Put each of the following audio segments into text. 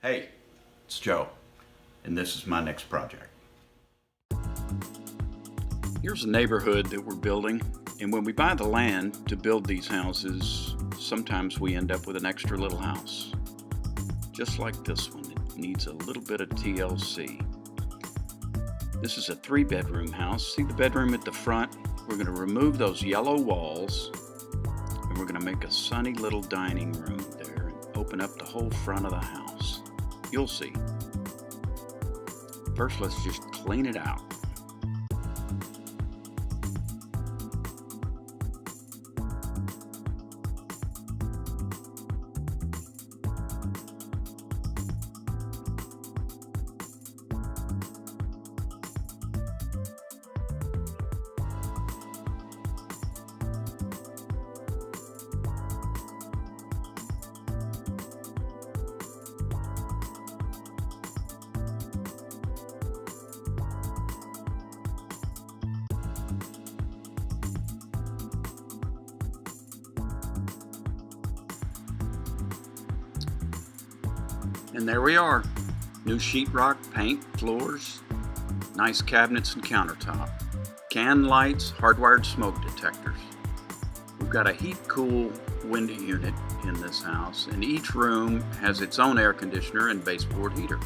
Hey, it's Joe, and this is my next project. Here's a neighborhood that we're building, and when we buy the land to build these houses, sometimes we end up with an extra little house. Just like this one, it needs a little bit of TLC. This is a 3-bedroom house. See the bedroom at the front? We're going to remove those yellow walls, and we're going to make a sunny little dining room there and open up the whole front of the house. You'll see. First, let's just clean it out. And there we are. New sheetrock, paint, floors, nice cabinets and countertop, can lights, hardwired smoke detectors. We've got a heat-cool window unit in this house, and each room has its own air conditioner and baseboard heater.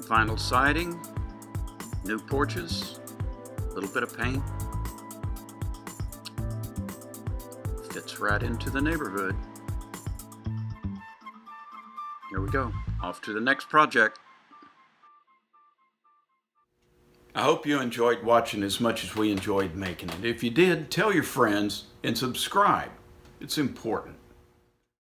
Vinyl siding, new porches, a little bit of paint. Fits right into the neighborhood. Here we go, off to the next project. I hope you enjoyed watching as much as we enjoyed making it. If you did, tell your friends and subscribe. It's important.